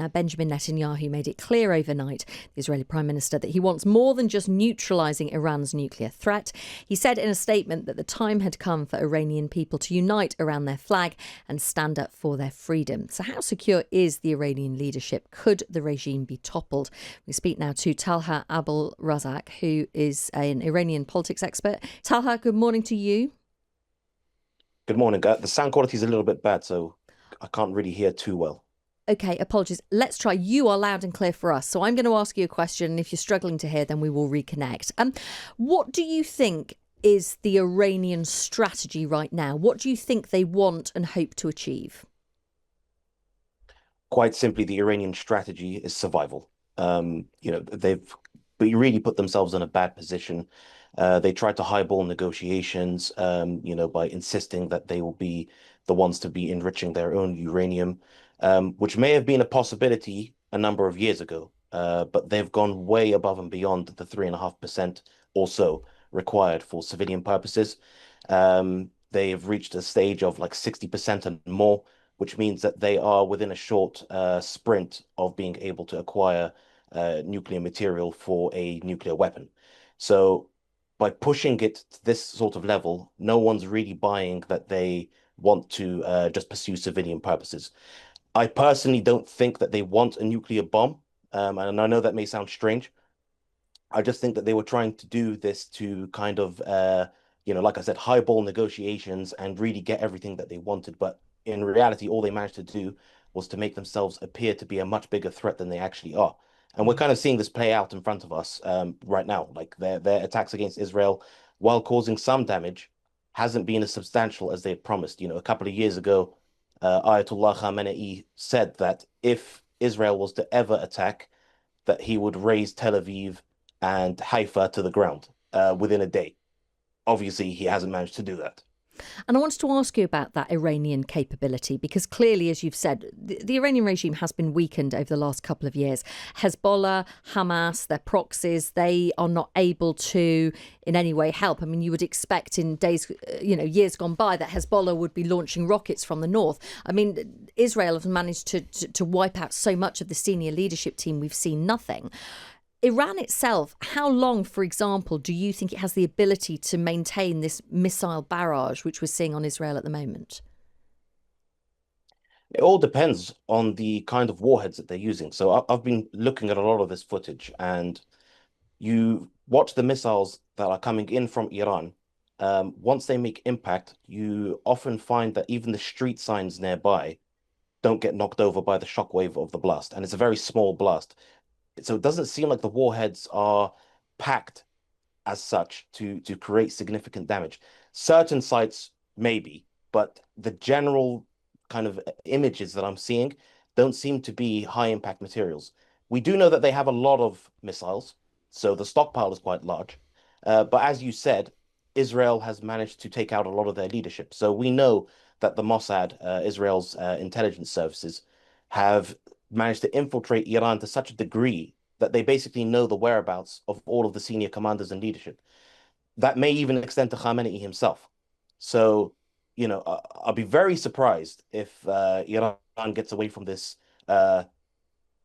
Benjamin Netanyahu made it clear overnight, the Israeli Prime Minister, that he wants more than just neutralising Iran's nuclear threat. He said in a statement that the time had come for Iranian people to unite around their flag and stand up for their freedom. So how secure is the Iranian leadership? Could the regime be toppled? We speak now to Tallha Abdulrazaq, who is an Iranian politics expert. Tallha, good morning to you. Good morning. The sound quality is a little bit bad, so I can't really hear too well. OK, apologies. Let's try. You are loud and clear for us. So I'm going to ask you a question. And if you're struggling to hear, then we will reconnect. What do you think is the Iranian strategy right now? What do you think they want and hope to achieve? Quite simply, the Iranian strategy is survival. They've really put themselves in a bad position. They tried to highball negotiations, by insisting that they will be the ones to be enriching their own uranium, which may have been a possibility a number of years ago. But they've gone way above and beyond the 3.5% or so required for civilian purposes. They have reached a stage of like 60% and more, which means that they are within a short sprint of being able to acquire nuclear material for a nuclear weapon. So by pushing it to this sort of level, no one's really buying that they want to just pursue civilian purposes. I personally don't think that they want a nuclear bomb, and I know that may sound strange. I just think that they were trying to do this to kind of, like I said, highball negotiations and really get everything that they wanted. But in reality, all they managed to do was to make themselves appear to be a much bigger threat than they actually are. And we're kind of seeing this play out in front of us right now. Like their attacks against Israel, while causing some damage, hasn't been as substantial as they had promised. A couple of years ago, Ayatollah Khamenei said that if Israel was to ever attack, that he would raise Tel Aviv and Haifa to the ground within a day. Obviously, he hasn't managed to do that. And I wanted to ask you about that Iranian capability, because clearly, as you've said, the Iranian regime has been weakened over the last couple of years. Hezbollah, Hamas, their proxies, they are not able to in any way help. I mean, you would expect in days, years gone by that Hezbollah would be launching rockets from the north. I mean, Israel has managed to wipe out so much of the senior leadership team. We've seen nothing. Iran itself, how long, for example, do you think it has the ability to maintain this missile barrage, which we're seeing on Israel at the moment? It all depends on the kind of warheads that they're using. So I've been looking at a lot of this footage, and you watch the missiles that are coming in from Iran. Once they make impact, you often find that even the street signs nearby don't get knocked over by the shockwave of the blast. And it's a very small blast. So it doesn't seem like the warheads are packed as such to create significant damage. Certain sites maybe, but the general kind of images that I'm seeing don't seem to be high impact materials. We do know that they have a lot of missiles, so the stockpile is quite large. But as you said, Israel has managed to take out a lot of their leadership. So we know that the Mossad, Israel's intelligence services, have managed to infiltrate Iran to such a degree that they basically know the whereabouts of all of the senior commanders and leadership. That may even extend to Khamenei himself. So, I'll be very surprised if Iran gets away from this, kind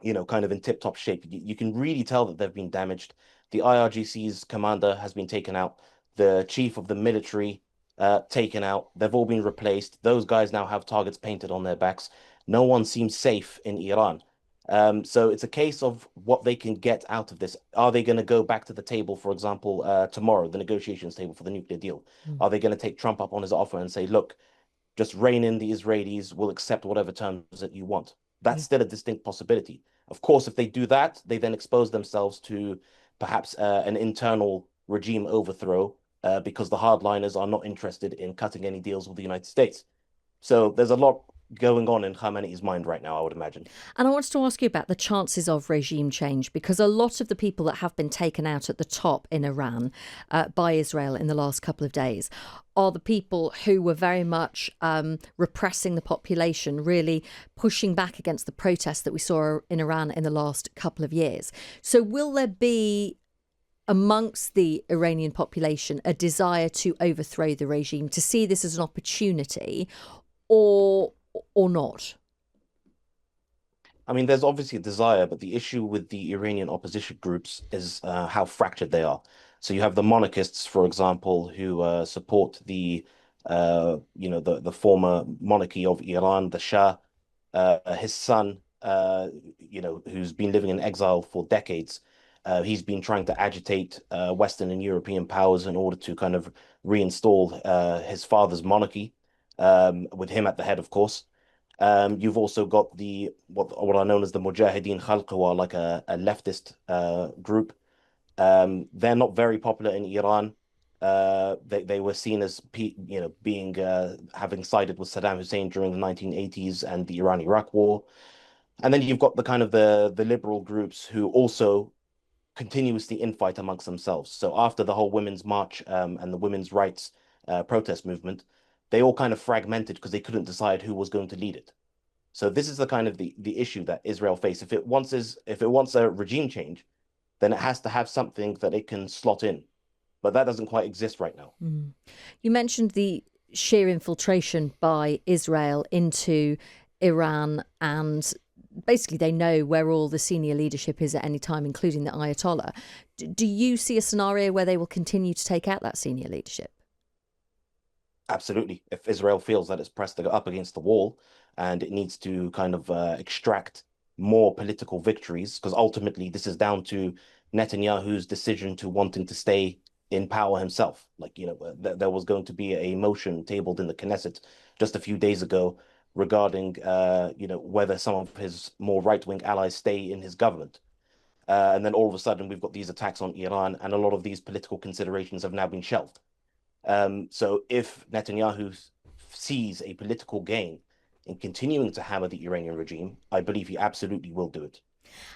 of in tip-top shape. You can really tell that they've been damaged. The IRGC's commander has been taken out. The chief of the military taken out. They've all been replaced. Those guys now have targets painted on their backs. No one seems safe in Iran. So it's a case of what they can get out of this. Are they going to go back to the table, for example, tomorrow, the negotiations table for the nuclear deal? Are they going to take Trump up on his offer and say, look, just rein in the Israelis, we'll accept whatever terms that you want? That's still a distinct possibility. Of course, if they do that, they then expose themselves to perhaps an internal regime overthrow because the hardliners are not interested in cutting any deals with the United States. So there's a lot going on in Khamenei's mind right now, I would imagine. And I wanted to ask you about the chances of regime change, because a lot of the people that have been taken out at the top in Iran by Israel in the last couple of days are the people who were very much repressing the population, really pushing back against the protests that we saw in Iran in the last couple of years. So will there be amongst the Iranian population a desire to overthrow the regime, to see this as an opportunity, or not? I mean, there's obviously a desire, but the issue with the Iranian opposition groups is how fractured they are. So you have the monarchists, for example, who support the former monarchy of Iran, the Shah, his son, who's been living in exile for decades. He's been trying to agitate Western and European powers in order to kind of reinstall his father's monarchy, with him at the head, of course. You've also got the what are known as the Mujahideen Khalq, like a leftist group. They're not very popular in Iran. They were seen as being having sided with Saddam Hussein during the 1980s and the Iran-Iraq War. And then you've got the kind of the liberal groups who also continuously infight amongst themselves. So after the whole women's march and the women's rights protest movement, they all kind of fragmented because they couldn't decide who was going to lead it. So this is the kind of the issue that Israel faces. If it wants a regime change, then it has to have something that it can slot in. But that doesn't quite exist right now. Mm. You mentioned the sheer infiltration by Israel into Iran, and basically they know where all the senior leadership is at any time, including the Ayatollah. Do you see a scenario where they will continue to take out that senior leadership? Absolutely. If Israel feels that it's pressed up against the wall and it needs to kind of extract more political victories, because ultimately this is down to Netanyahu's decision to wanting to stay in power himself. Like, there was going to be a motion tabled in the Knesset just a few days ago regarding, whether some of his more right-wing allies stay in his government. And then all of a sudden we've got these attacks on Iran, and a lot of these political considerations have now been shelved. So if Netanyahu sees a political gain in continuing to hammer the Iranian regime, I believe he absolutely will do it.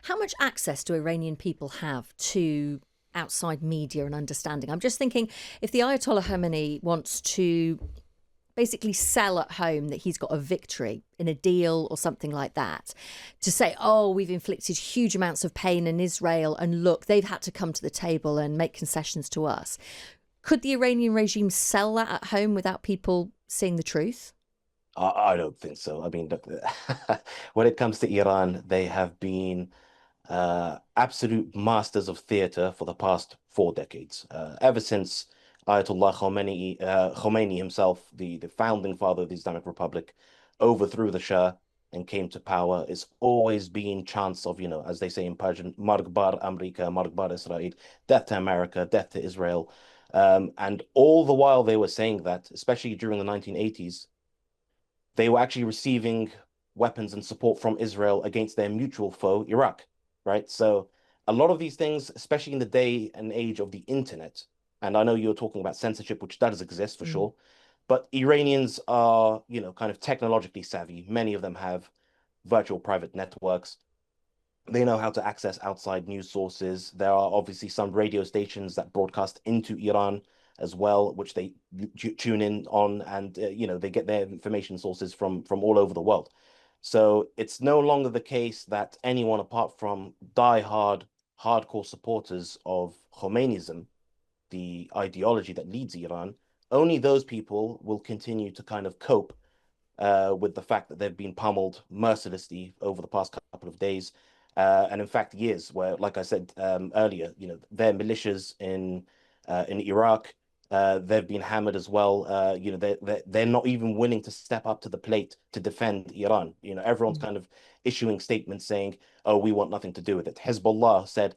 How much access do Iranian people have to outside media and understanding? I'm just thinking, if the Ayatollah Khamenei wants to basically sell at home that he's got a victory in a deal or something like that, to say, oh, we've inflicted huge amounts of pain in Israel, and look, they've had to come to the table and make concessions to us. Could the Iranian regime sell that at home without people seeing the truth? I don't think so. I mean, look, when it comes to Iran, they have been absolute masters of theater for the past 4 decades. Ever since Ayatollah Khomeini himself, the founding father of the Islamic Republic, overthrew the Shah and came to power, it's always been chants of, as they say in Persian, Margbar America, Margbar Israel, death to America, death to Israel. And all the while they were saying that, especially during the 1980s, they were actually receiving weapons and support from Israel against their mutual foe, Iraq, right? So a lot of these things, especially in the day and age of the internet, and I know you're talking about censorship, which does exist for sure, but Iranians are, kind of technologically savvy. Many of them have virtual private networks. They know how to access outside news sources. There are obviously some radio stations that broadcast into Iran as well, which they tune in on, and they get their information sources from all over the world. So it's no longer the case that anyone apart from hardcore supporters of Khomeinism, the ideology that leads Iran, only those people will continue to kind of cope with the fact that they've been pummeled mercilessly over the past couple of days, and in fact years. Where, like I said earlier, their militias in Iraq, they've been hammered as well. They're not even willing to step up to the plate to defend Iran. Everyone's kind of issuing statements saying, "Oh, we want nothing to do with it." Hezbollah said,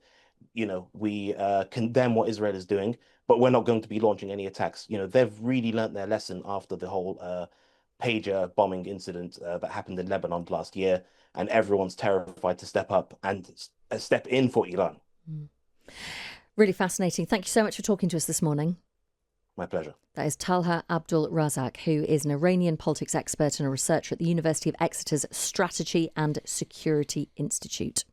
we condemn what Israel is doing, but we're not going to be launching any attacks. They've really learned their lesson after the whole pager bombing incident that happened in Lebanon last year, and everyone's terrified to step up and step in for Iran. Really fascinating. Thank you so much for talking to us this morning. My pleasure. That is Tallha Abdulrazaq, who is an Iranian politics expert and a researcher at the University of Exeter's Strategy and Security Institute.